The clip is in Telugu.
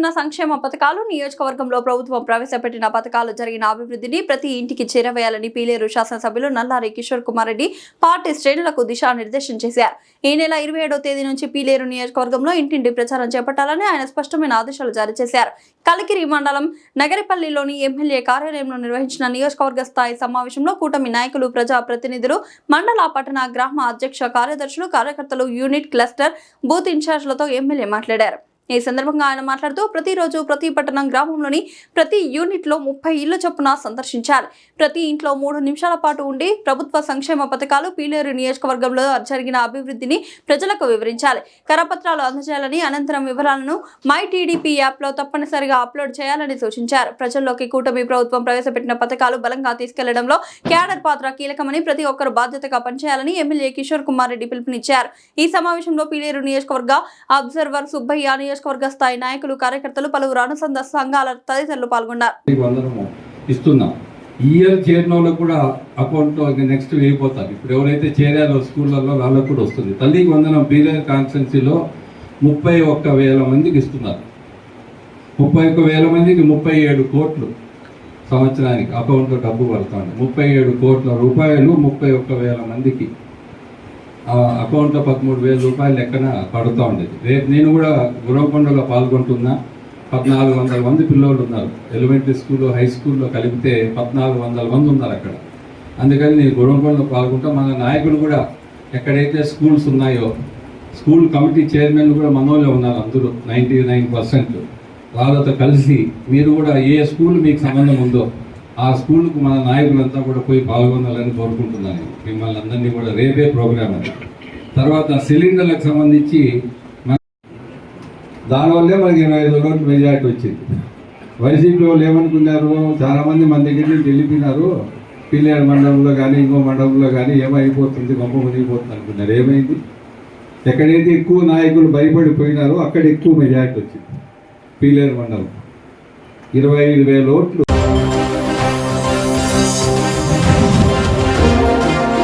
చేస్తున్న సంక్షేమ పథకాలు, నియోజకవర్గంలో ప్రభుత్వం ప్రవేశపెట్టిన పథకాలు జరిగిన అభివృద్ధిని ప్రతి ఇంటికి చేరవేయాలని పీలేరు శాసనసభ్యులు నల్లారి కిషోర్ కుమార్ రెడ్డి పార్టీ శ్రేణులకు దిశానిర్దేశం చేశారు. ఈ నెల 27వ తేదీ నుంచి పీలేరు నియోజకవర్గంలో ఇంటింటి ప్రచారం చేపట్టాలని ఆయన స్పష్టమైన ఆదేశాలు జారీ చేశారు. కలికిరి మండలం నగరిపల్లిలోని ఎమ్మెల్యే కార్యాలయంలో నిర్వహించిన నియోజకవర్గ స్థాయి సమావేశంలో కూటమి నాయకులు, ప్రజా ప్రతినిధులు, మండల, పట్టణ, గ్రామ అధ్యక్ష కార్యదర్శులు, కార్యకర్తలు, యూనిట్, క్లస్టర్, బూత్ ఇన్ఛార్జ్లతో ఎమ్మెల్యే మాట్లాడారు. ఈ సందర్భంగా ఆయన మాట్లాడుతూ ప్రతిరోజు ప్రతి పట్టణం, గ్రామంలోని ప్రతి యూనిట్ లో 30 ఇళ్ల చొప్పున సందర్శించాలి. ప్రతి ఇంట్లో 3 నిమిషాల పాటు ఉండి ప్రభుత్వ సంక్షేమ పథకాలు, పీలేరు నియోజకవర్గంలో జరిగిన అభివృద్ధిని ప్రజలకు వివరించాలి. కరపత్రాలు అందజేయాలని, అనంతరం వివరాలను మై టీడీపీ యాప్ లో తప్పనిసరిగా అప్లోడ్ చేయాలని సూచించారు. ప్రజల్లోకి కూటమి ప్రభుత్వం ప్రవేశపెట్టిన పథకాలు బలంగా తీసుకెళ్లడంలో క్యాడర్ పాత్ర కీలకమని, ప్రతి ఒక్కరు బాధ్యతగా పనిచేయాలని ఎమ్మెల్యే కిషోర్ కుమార్ రెడ్డి పిలుపునిచ్చారు. ఈ సమావేశంలో పీలేరు నియోజకవర్గ అబ్జర్వర్ సుబ్బయ్య, నియోజకవర్గ స్థాయి నాయకులు, కార్యకర్తలు, పలువురు అనుబంధ సంఘాల తదితరులు పాల్గొన్నారు. ఇయర్ చేరిన వాళ్ళకు కూడా అకౌంట్ లో నెక్స్ట్ వేయిపోతారు. ఇప్పుడు ఎవరైతే చేరారో స్కూళ్ళల్లో వాళ్ళకు కూడా వస్తుంది. తల్లికి వందనం పీలేరు కాన్స్టిట్యున్సీలో 31,000 మందికి ఇస్తున్నారు. 31,000 మందికి 37 కోట్లు సంవత్సరానికి అకౌంట్లో డబ్బు పడుతుంది. 37 కోట్ల రూపాయలు 31,000 మందికి అకౌంట్లో 13,000 రూపాయలు లెక్కన పడుతూ ఉండేది. రేపు నేను కూడా గురవకొండలో పాల్గొంటున్నా. 1,400 మంది పిల్లలు ఉన్నారు. ఎలిమెంటరీ స్కూల్లో, హై స్కూల్లో కలిపితే 1,400 మంది ఉన్నారు అక్కడ. అందుకని నేను గురవకొండలో పాల్గొంటా. మన నాయకులు కూడా ఎక్కడైతే స్కూల్స్ ఉన్నాయో స్కూల్ కమిటీ చైర్మన్లు కూడా మనోళ్ళే ఉన్నారు. అందరూ 99% వాళ్ళతో కలిసి మీరు కూడా ఏ స్కూల్ మీకు సంబంధం ఉందో ఆ స్కూల్కు మన నాయకులంతా కూడా పోయి పాల్గొనాలని కోరుకుంటున్నాను. మిమ్మల్ని అందరినీ కూడా రేపే ప్రోగ్రామ్ అది. తర్వాత సిలిండర్లకు సంబంధించి దానివల్లే మనకి 25 ఓట్లు మెజార్టీ వచ్చింది. వైసీపీ వాళ్ళు ఏమనుకున్నారు, చాలామంది మన దగ్గర నుంచి వెళ్ళిపోయినారు. పీలేరు మండలంలో కానీ ఇంకో మండలంలో కానీ ఏమైపోతుంది, గొప్ప మునిగిపోతుంది అనుకున్నారు. ఏమైంది, ఎక్కడైతే ఎక్కువ నాయకులు భయపడిపోయినారో అక్కడ ఎక్కువ మెజార్టీ వచ్చింది. పీలేరు మండలం 25,000 ఓట్లు.